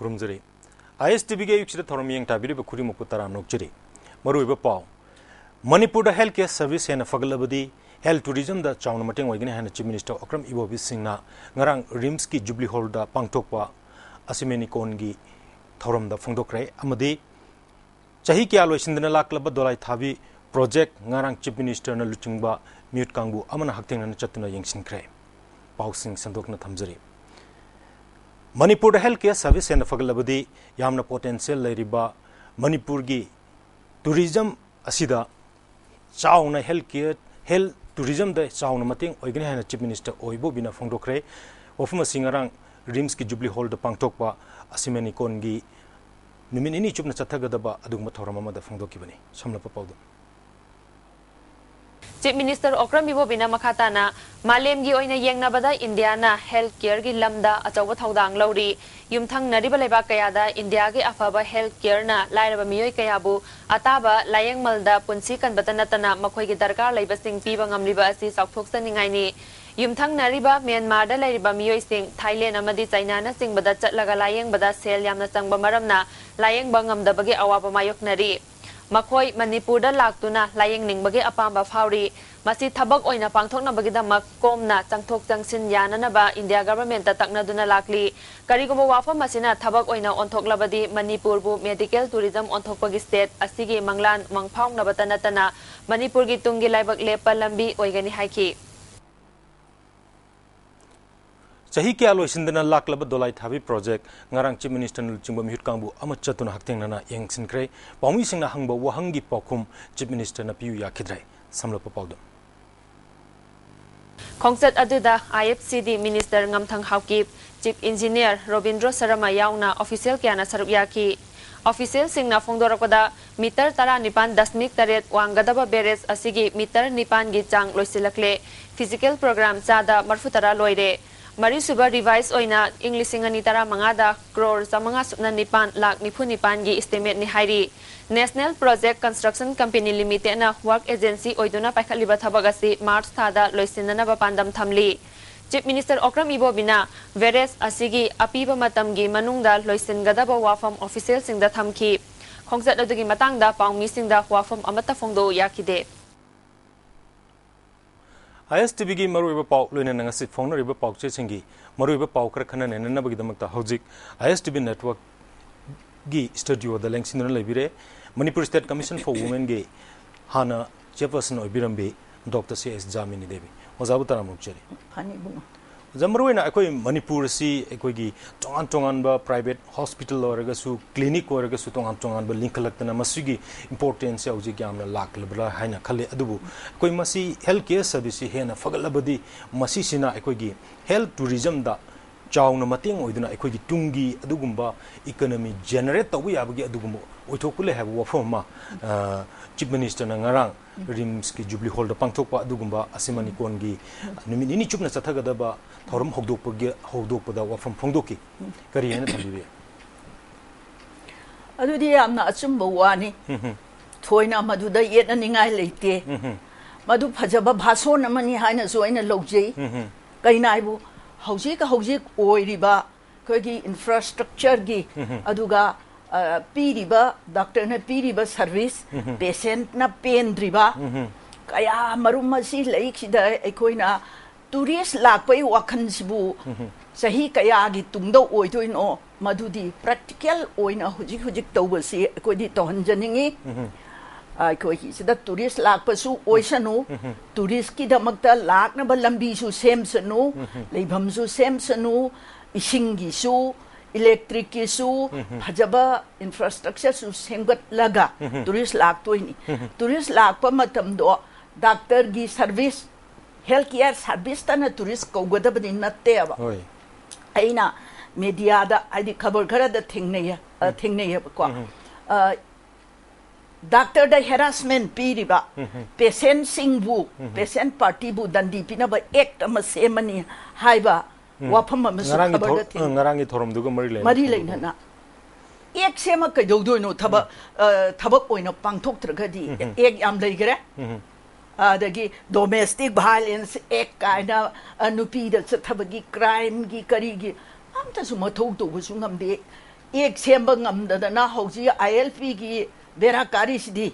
खुरुमजरी ISTV के युक्षित थोरमियंग ताबिरी बखुरी मुकुतरा नोकजरी मरुइबा पाव मणिपुर द हेल्थ केयर सर्विस हेन फगलबदी हेल्थ टूरिज्म द चाउन मटेंग ओइगने हेन चीफ मिनिस्टर अक्रम इबोबी सिंहना ngarang रिम्स की जुबली हॉल द पांगथोकपा असिमेनी कोन की थोरम द फोंदोक्रे अमदी चाही क्या लोइसिंदना लाकलब दोलाई थाबी प्रोजेक्ट ngarang चीफ मिनिस्टर न लुचिंगबा म्यूट कांगबु अमना हक्तेंगना चतुना यंगसिनख्रे पाउसिंग संदोकना थमजरी मणिपुर हेल्थ केयर सर्विस हेन फगलबदी यामना पोटेंशियल लेरिबा मणिपुर की टूरिज्म असिदा चाउना हेल्थ टूरिज्म द चाउना मतेंग ओइगने हेन चीफ मिनिस्टर ओइबो बिना फोंदोक्रे वफम सिंगरंग रिम्स की जुबली हॉल द पांगथोकपा असिमेनी कोन की नुमिन इनी चुपना चथगदबा अदुगम थोरम अमदा फोंदोकिबनी समलप पाउदम चीफ मिनिस्टर अक्रम इबोबिना मखाताना मालेम की ओइना येंगनाबदा इंडिया ना हेल्थ केयर की लमदा अचौबा थौदांग लौरी युमथंग नरिबा लेबा कयादा इंडिया के अफाबा हेल्थ केयर ना लाइरबा मियोय कयाबु अताबा लायंगमलदा पुंसी कनबता नतना मखोय की दरकार लेबसिंग पीबा ngamliba asi साउथोक्सनिंगाइनी युमथंग नरिबा म्यांमार दा लेरिबा मियोय सिंग थाईलैंड अमदी चाइना ना सिंगबदा चटलगा लायंगबदा सेल यामना चंगबा मरमना लायंगबा ngamdabagi अवाबा मायोकनरी मखोय मणिपुर लाक्तुना लायंग निंगबगे अपांबा फावरी मसी थबक ओइना पांथोकनबगिदमक कोमना चंगथोक चंगसिन याननबा इंडिया गवर्नमेंट तकनदुना लाकली करिगुमो वाफम मसिना थबक ओइना ओंथोकलबदी मणिपुर बु मेडिकल टूरिज्म ओंथोकपगी स्टेट असिगे मंगलान मंगफाउनबता नतना मणिपुर की तुंगी लाइबक लेपा लंबी ओइगनी हाइकी चाही क्या लोइसिंदना लाकलब दोलाई थाबी प्रोजेक्ट ngarang चीफ मिनिस्टर लुचिंगबा म्यूट कांगबु अम चतुना हक्तेंगना यंगसिनख्रे पाउमी सिंगना हंगबा वहंगी पाखुम चीफ मिनिस्टर न पियु याखिद्रै समलप पाउदम खोंगसत अदुदा IFCD मिनिस्टर ngamthang हाउकी चीफ इंजीनियर रोबिंद्र शर्मा याउना ऑफिशियल क्याना सरुक याकी ऑफिशियल सिंगना फोंदोरकदा मीटर 19.8 वांगदबा बेरेज असिगी मीटर 9 गी चांग लोइसिलकले फिजिकल प्रोग्राम चादा मरफुतरा लोइरे मरीसुबा रिवाइज ओइना इंग्लिशिंग अनि तरा मंगादा क्रोर समंगा सुपना निपान लाख निफु निपान की एस्टिमेट नि हाइरी national project construction company limited ना वर्क एजेंसी ओइदुना पाइखलिबा थबगसी मार्च थादा लोइसिनना पांदम थमली चीफ मिनिस्टर अक्रम इबोबिना वेरेस असिगी अपीबा मतमगी मनुंगदा लोइसिनगदबा वाफम ऑफिशियल सिंगदा थमकी खोंगसत अदुगी मतंगदा पाउमी सिंगदा वाफम अमता फोंदो याकिदे ISTV की मरुइबा पाउ लोइना नंगसि फोंनरिबा पाउचे सिंगी मरुइबा पाउ खर खना नेननबगिदमक्ता हौजिक ISTV नेटवर्क की स्टूडियो द लेंसिन लेबिरे Manipur state commission for women के हाना चेयरपर्सन ओबिरम्बी डॉक्टर CS जामिनी देवी ओजाबु तरामुचरी फानी बुंग जमरुइना अखोय मणिपुर सी अखोय की तोंगान तोंगान बा प्राइवेट हॉस्पिटल ओरगसु क्लिनिक ओरगसु तोंगान तोंगान बा लिंकलक्तना मसिगी इंपोर्टेंस याउजी ग्यामना लाकलबरा हाइना खले अदुबु अखोय मसी हेल्थ केयर सर्विस हेना फगलबदी मसी सिना अखोय की हेल्थ टूरिज्म दा चाउना मतेंग ओइदुना अखोय की टुंगी अदुगुंबा इकोनॉमी जनरेट तौबु याबगी अदुगुंबो ओइथोकुले हैब वफोमा चीफ मिनिस्टर नंगारांग रिम्स की जुबली हॉल द पांगथोकपा अदुगुंबा असिमनी कोन की नुमिनिनी चुपना चथगदबा थौरम हौदोकपदा वफम फोंदोकी करी हेना थंबिबे अदुदी यामना अचुंबा वानी थोइना मदुदा येतनिंगाय लेते मदु फजबा भाषण अमनी हाइना जोइना लौजै कइनाइबु हौजिक ओइरिबा कोगी इंफ्रास्ट्रक्चर की अदुगा पीरिबा डॉक्टर ने पीरिबा सर्विस पेशेंट ना पेंद्रिबा कया मरुमसी लेखिदा एकोइना टूरिस्ट लापै वाखनसिबु सही कया गी तुंगदो ओइदोइनो मदुदी प्रैक्टिकल ओइना हुजिक तौबसी एकोइदी तोहनजनिंगी अखोई सिदा टूरिस्ट लापसु ओइसनु टूरिस्ट की दमकता लाकनबा लंबीसु सेमसनु लेभमसु सेमसनु इसिंगीसु इलेक्ट्रिक किसु फजबा इंफ्रास्ट्रक्चर सु सेंगत लगा टूरिस्ट लाक्तोइनी टूरिस्ट लाकपा मतमदो डॉक्टर की सर्विस हेल्थ केयर सर्विस तना टूरिस्ट कौगदबदि नत्तेबा अइना मीडिया दा आदि खबर खरदा थिंगनेय को डॉक्टर द हेरासमेंट पीरिबा पेशेंट सिंगबु पेशेंट पार्टी बु दंडी पिनबा एक्ट अमा सेमनी हाइबा वाफम अमसु खबर the ngarang thorom duga mari leina एक सेम कइदौदोइनो थबक ओइनो पांथोक्त्रगदि एक याम लेगरे adagi domestic violence ek kaina nupi da chathabagi crime gi kari gi amta su mathau to bu su ngamde एक same ngam hauji ILP gi bera kari sidi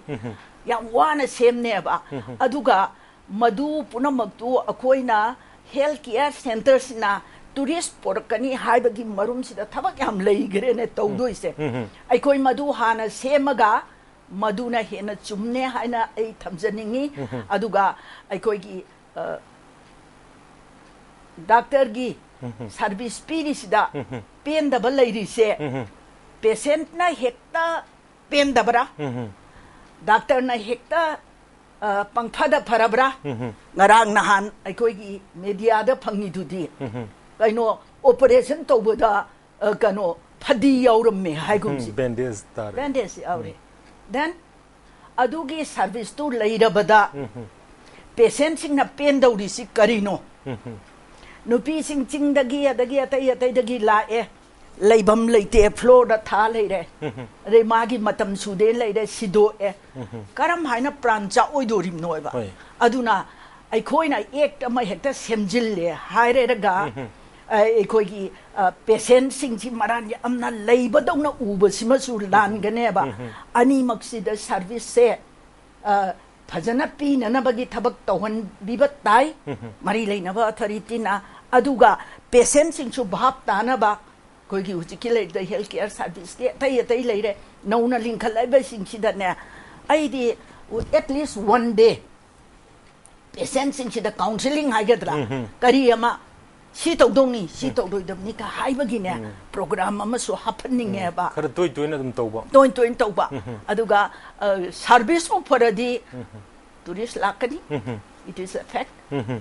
ya wana sem ne ba aduga madu punamaktu akoina health care centers na tourist porkani haibagi marum sida thabak yam leigre ne tawdoi se ai koi madu hana semaga maduna hena chumne haina ai thamjaningi aduga ai koi gi doctor gi service pirisida pen da balai se patient na hekta pen da bra doctor na hekta pangthada pharabra ngarang nahan ai koi gi media da phangi dudi kaino operation tawbada kano phadi yauram hai gumsi bandage aure then adugi service to leirabada patient sing na pen dauri si karino nupi sing ching dagi adagi atai dagi la leibam leite floor da tha leire re magi matam sude leire sido karam haina prancha oidorim noiba aduna ai khoina ek ma hekta semjil le haire raga ai khoi gi patient sing chi maran amna leiba dongna uba sima su lan gane ba ani maksida service se phajana pi na bagi thabak tawhan bibat tai mari leina ba authority na aduga patient sing chu bhap ta na ba koi gi uchi ki le the health care service ke tai leire nauna linkhal ai ba sing chi da ne ai di at least one day patient sing chi da counseling ha gedra kari ama si tawdong si tawdoi dam ni ka haibagi ne program ama so happening e ba khara toi na dum tawba toi tawba aduga service mo faradi tourist lakani it is a fact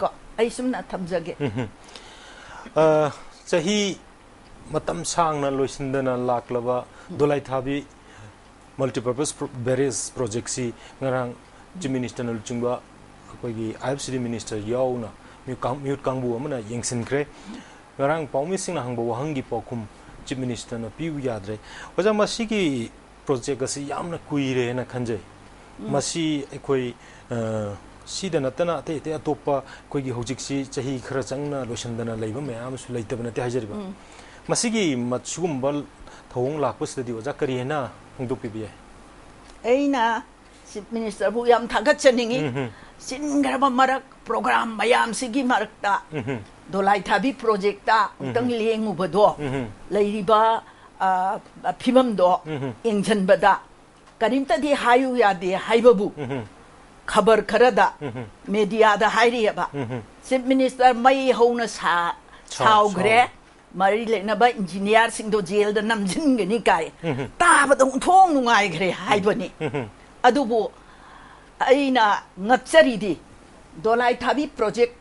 ko ai sumna thamjage chahi matam sangna loisindana laklaba dolai thabi multipurpose various projects si ngarang chief minister nal chungba akogi IFCD minister yauna mute kangbu amana yengsinkre ngarang paumi sing na hangbo hangi pokum chief minister na piu yadre oja masigi project asi yamna kuire na khanje masi ekoi sida natana te atopa koigi hojik si chahi khara changna loisandana leiba mayam su leitabna te hajariba masigi matsugum bal thong lakpasdi oja kari hena hongdopi bi aina chief minister bu yam thagat chaningi singraba marak program mayam sigi marakta dolai thabi project ta tang lengu bado leiriba phimam do engjan bada karimta di hayu ya de haibabu khabar kharada media da hairiba chief minister mai hona sa chaugre mari lena ba engineer sing do jail da namjin gani kai ta ba dong thong nungai gre haibani adubu aina ngachari di dolai thabi project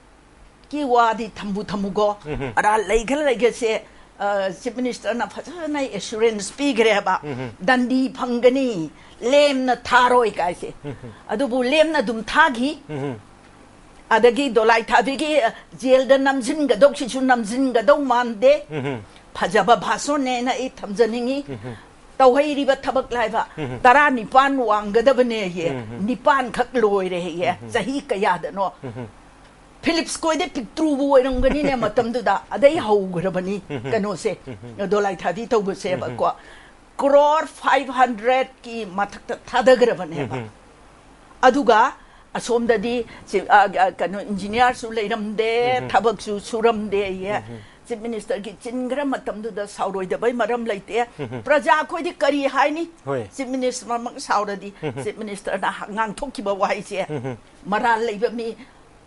ki wadi thamugo ara leige se chief minister na phajana assurance pi gre ba dandi phangani lem na tharoi kai se adubu lem na dum thagi adagi dolai thabi gi jail da namjin ga dok chu namjin ga do mande phajaba bhaso ne na I thamjaningi tawhai riba thabak laiba tara nipan wanggadabane ye nipan khak loi re ye sahi kaya da no philips koi de pictru bu oirangani ne matam du da adai haugrabani kano se dolai thadi tawbu se ba ko crore 500 ki mathak thadagrabane ba aduga asom da di kano engineer su leiramde thabak su suramde ye chief minister ki chingra matam du da sauroi da bai maram laite praja khoi di kari haini chief minister ma saura di chief minister na ngang thokki ba wai se maral leiba mi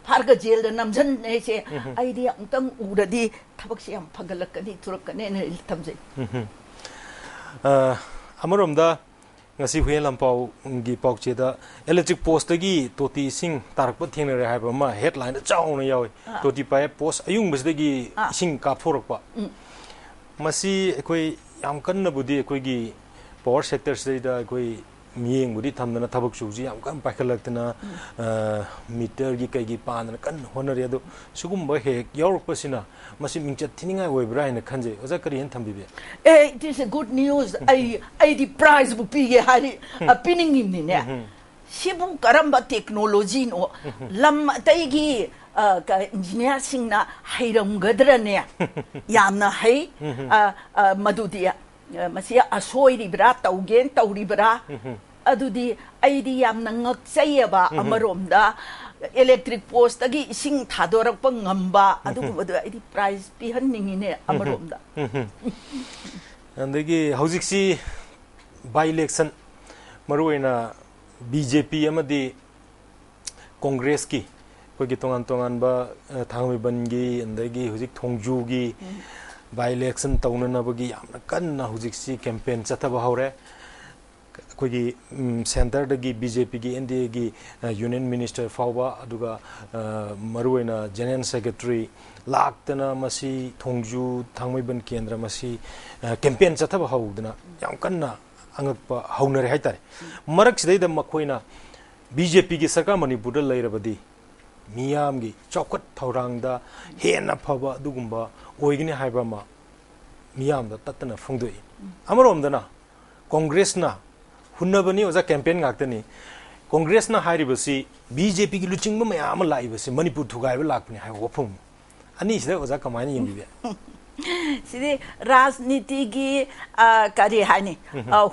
farga jail da namjan ne se ai di angtang ura di thabak se am phagalakani turakane ne thamjai amarom ngasi huyen lampau gi pokche da electric post gi toti sing tarak pa theng re haiba ma headline da chaw na yawi toti pa post ayung bas gi sing ka thorak pa masi ekoi yam kan na budi ekoi gi power sector se da ekoi miyeng budi thamdana thabak su ji yam kan paikhalak tana meter gi kai gi pan kan honari adu sugum ba he york pasina masi mingchat thininga oibra ina khanje oja kari hen thambi be it is a good news I the prize bu pi ge hari pinning ni ne sibu karamba technology no lam tai gi ka engineer sing na hairam gadra ne yamna hai madudia masi asoiribra taugen tauribra adudi aidi yamna ngakchayeba amaromda electric post agi ising thadorakpa ngamba adugumadu aidi prize pihanningine amaromda andagi haujiksi by election maruina BJP amadi Congress ki kogi tongan tongan ba thangmi bangi andagi hujik thongju gi by election taunana bagi yamna kanna hujiksi campaign chathaba hore kogi center dagi BJP gi NDA gi union minister fawba aduga maruina general secretary laktana masi thongju thangmi ban kendra masi campaign chathaba hawdana yam kanna angakpa haunare haitare marak sidai da makoina BJP gi sarkar Manipur da lairabadi miyam gi chaukat thorang da hena phaba dugumba oigini haiba ma miyam da tatna phongdoi amarom dana Congress na hunnabani oza campaign ngaktani Congress na hairibasi BJP gi luchingba mayam laibasi Manipur thugai ba lakpani hai wafum ani sida oza kamani yimbi sidi rajniti gi kari haini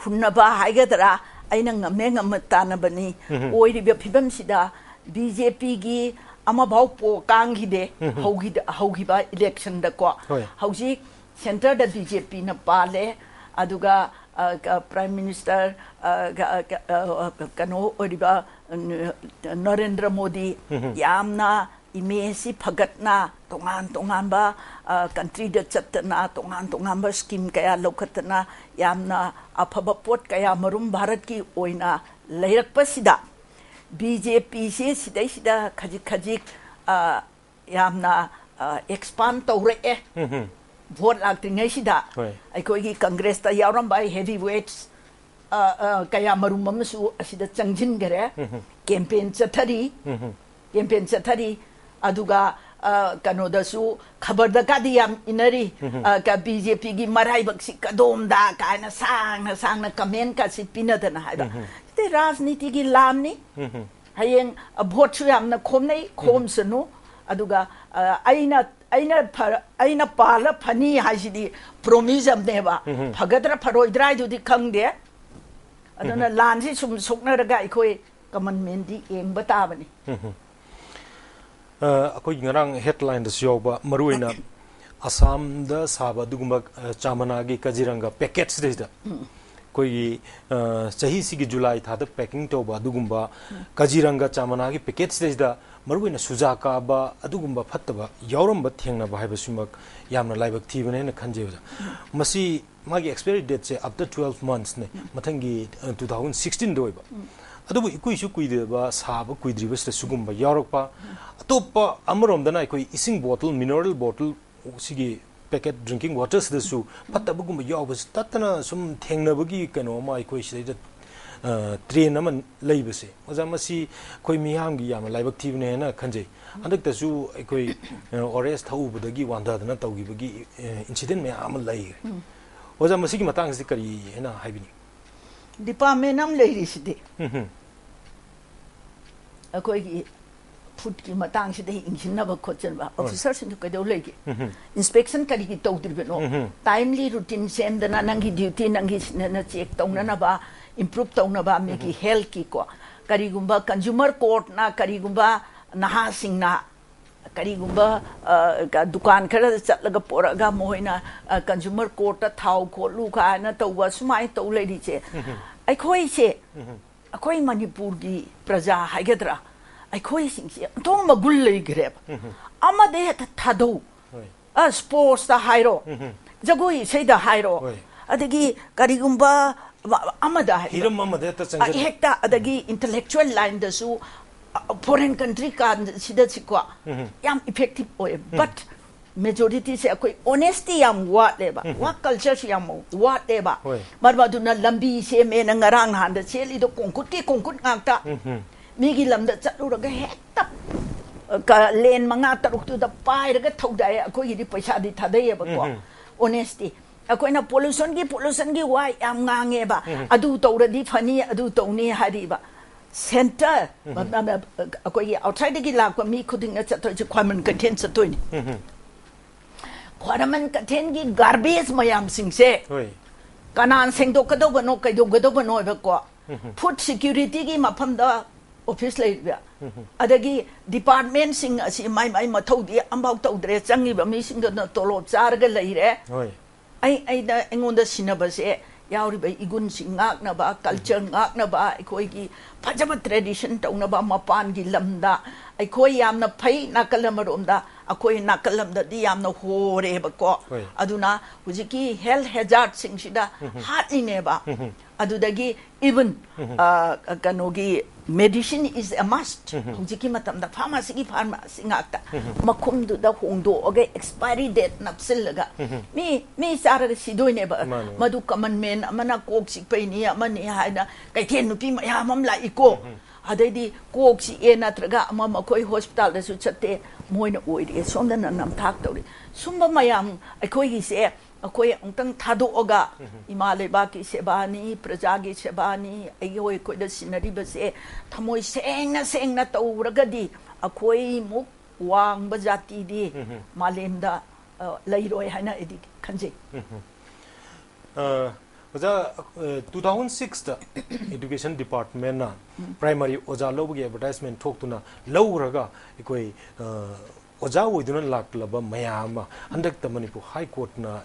hunnaba haigadra aina ngame ngamatana bani oiribe phibam sida BJP gi ama bau po kanghide haugiba election da ko hauji center da BJP na pale aduga prime minister kano oriba Narendra Modi yamna imesi phagatna tongan ba country da chatna tongan ba scheme kaya lokhatna yamna aphaba pot kaya marum bharat ki oina leirakpa sida BJP se sidai sida khajik yamna expand tawre vote laktingai sida aikoi gi congress ta yaram by heavyweights kaya marum mamsu asida changjin gare campaign chathari aduga kanodasu khabar da kadi yam inari ka BJP gi marai baksi kadom da kana sang na comment ka sipina dana haida te rajniti gi lamni hayeng vote su yam na khomnai khomsanu aduga aina pala phani hajidi promise amneba phagadra pharoidra judi khangde aduna lansi sum sokna raga ikoi common mendi eng batabani akoi ngarang headline da yoba maruina Assam da saba dugumba chamana gi kajiranga packets da koi chahi sigi July tha da packing to ba dugumba kajiranga chamana gi packets da maruina sujaka ba adugumba phattaba yauramba thengna ba haiba sumak yamna laibak thibane na khanje masi magi expiry date se up to 12 months ne mathangi 2016 doiba adubu ikuisu kuideba saba kuidribas sugumba yaurokpa atopa amarom dana ikoi ising bottle mineral bottle sigi packet drinking waters da su phatabugumba yawbas tatana sum thengnabagi kano ma ikoi sida train aman leibase oza masi koi miyam gi yam laibak thibne na khanje andak ta su ikoi ors thaubudagi wanda dana tawgibagi incident me am lai oza masi gi matang si kari hena haibini department am leiriside akoi gi food ki matang side ingsinna ba khochan ba officers into kaido lege inspection kari gi tawdir no timely routine sem dana nangi duty nangi na check tawna na ba improve tawna ba me ki health ki ko kari gumba consumer court na kari gumba naha singna kari gumba ka dukan khara chatlaga poraga moina consumer court ta thau kho lu kha na tawwa sumai taw ledi che ai khoi che akoi Manipur gi praja haigadra aikoi singsi tong magul lei greb amade thado sports da hairo jagoi seida hairo adagi karigumba amada hiram amade ta changja hekta adagi intellectual line da su foreign country ka sida sikwa yam effective oy but majority se akoi honesty yam wa leba wa culture yam wa leba marbaduna lambi se me na ngarang han da cheli do kongkut ngakta migi lamda chatluraga hekta ka len manga taruk tu da pai raga thodai akoi di paisa di thadai ba ko honesty akoi na pollution gi wai am ngange ba adu tawra di phani adu tawni hari ba center akoi outside gi la ko mi khuding na chatoi khwaman content chatoi ni khwaman content gi garbage mayam sing se kanan sengdo kado bano kaido gado bano ko food security gi mafam da office lai ba adagi department sing asi mai mathau di ambau tawdre changi ba mi sing da tolo char ga lai re ai da engonda sinaba se yauri ba igun sing ngak na ba culture ngak na ba ikoi gi phajaba tradition tauna ba mapan gi lamda ikoi yamna phai nakalam romda akoi nakalam da di yamna hore ba ko aduna hujiki health hazard sing sida hat ne ba adudagi even kanogi medicine is a must hujiki matam da pharmacy gi pharmacy ngakta makum du da hongdo oge expiry date napsil laga mi sara sidoi ne ba madu common men amana kok sik pe ni amani haina kai then nupi ma mam la iko adai kok si e natraga ama makoi hospital da su chatte moina oiri somda nam thak tawri sumba mayam akoi gi se akoi angtang thado oga imale ba ki sebani praja gi sebani ayoi koi da sinari ba se thamoi sengna tawragadi akoi muk wang ba jati di malemda lairoi haina edi khanje oja 2006 da education department na primary oja lobgi advertisement thok tuna lawraga ikoi oja oiduna laklaba mayama handak ta manipur high court na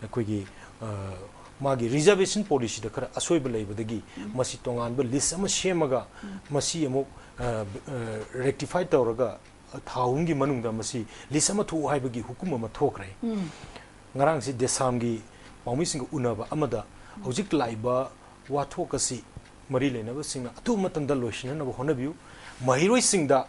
ikoi magi reservation policy da khara asoiba leibadagi masi tongan ba list ama shemaga masi amuk rectify tawraga thaungi manungda masi list ama thu haibagi hukum ama thokre ngarang si desamgi paumi sing unaba amada hojik laiba wathokasi mari lenaba singna atu matanda loishina na honabiu mahiroi singda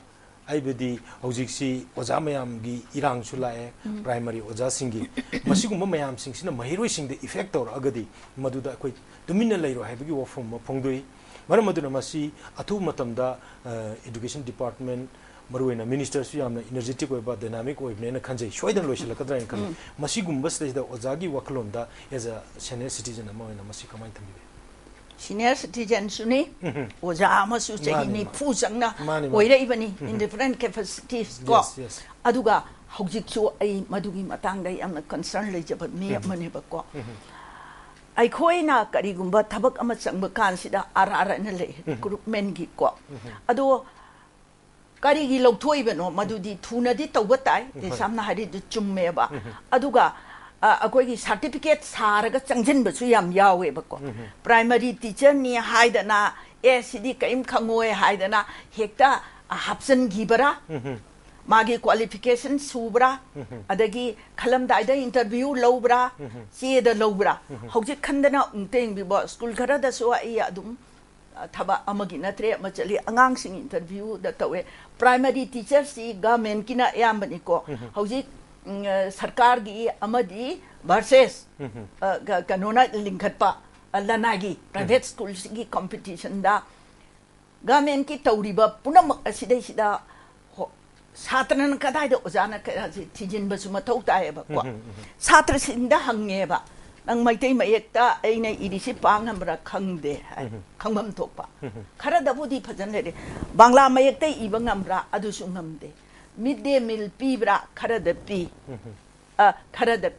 aibedi hojik si oja mayam gi irang chulae primary oja singi masigumba mayam singsina mahiroi singda effect or agadi maduda koi domina lairo haibagi wafom phongdoi maramaduna masi atu matamda education department maruina minister su yamna energetic oiba dynamic oibne na khanje shoidan loishila kadra in kan masi gumba stage da ojagi waklonda as a senior citizen amaina masi kamai thambi senior citizen suni oja amasu chehini phu jangna oire ibani in different capacities ko aduga hojik chu ai madugi matang dai amna concern le jab me mane ba ko ai khoina kari gumba thabak ama changba kan sida ara na le recruitment gi ko ado kari gi lokthoi beno madudi thuna di tawba tai de samna hari du chumme ba aduga akoi gi certificate saraga changjin ba chu yam yawe ba ko primary teacher ni haidana acd kaim khangoi haidana hekta hapsan gi bara magi qualification subra adagi khalam dai da interview lobra che da lobra hojik khandana ungteng bi ba school khara da so ai adum thaba amagi natre machali angang sing interview da tawe primary teacher si government kina yambani ko hojik sarkar gi amadi versus kanona linkhatpa lanagi private school gi competition da government ki tawriba punam asidai sida satran kadai da ojana ka tijin basu mathau tae ba ko satra sinda hange ba nang maitei mayekta aina irisi pangamra khangde khangmam thokpa khara da budi phajan le bangla mayekta iba ngamra adu su ngamde midday meal pibra khara da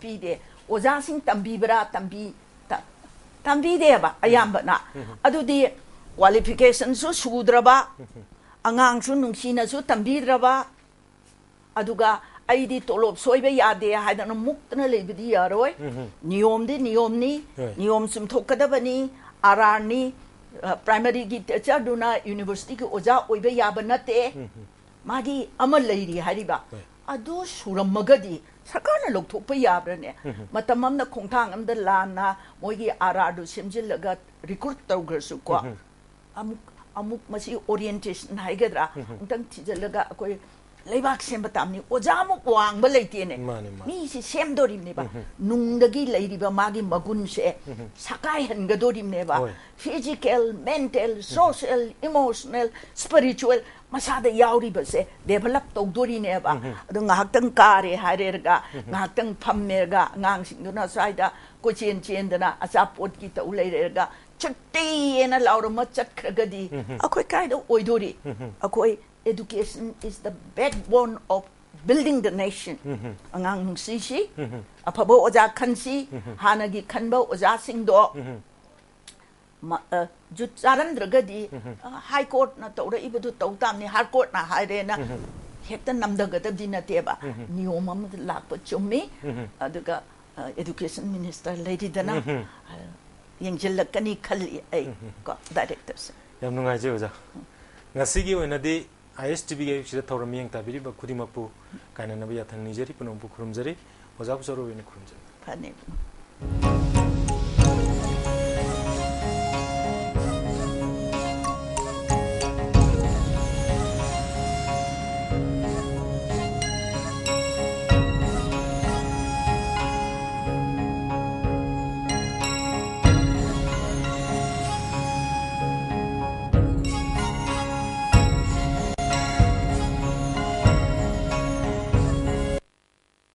pi de oja sing tambi de ba ayamba na adu di qualification su sudraba angang su nungsina su tambi draba aduga aidi tolop soibe yade haidana muktana lebidi yaroi niyom sum thokadabani arani primary gi teacher duna university ki oja oibe yabanate magi amal leiri hariba adu suramagadi sarkarna lokthokpa yabrane matamamna khongthang amda lana moigi aradu semjillaga recruit tawgrasu ko amuk masi orientation haigadra ntang thijallaga akoi leibak semba tamni ojamu wang ba leitene mi si sem dorim ne ba nungdagi leiriba magi magun se sakai han gadorim ne ba physical mental social emotional spiritual masada yauri ba se develop togdori ne ba adu ngaktang kare harerga ngaktang phammerga ngang singduna saida ko chen dana asapot ki ta uleirga chutti ena laurama chakhragadi akoi kai do oidori akoi education is the backbone of building the nation angang nungsi si apabo oja khansi hanagi khanba oja singdo jut charan dragadi high court na tawra ibadu tawtam ni high court na haire na hekta namdaga dina teba niyom am lakpa chummi aduga education minister lady dana yengjellakani khali ai ko directors yam nungai je oja ngasigi oinadi ISTV ge sida thoram yeng ta biri ba khudi mapu kaina na biya thang nijeri punom bu khurumjari oja bu soro win khurumjari phane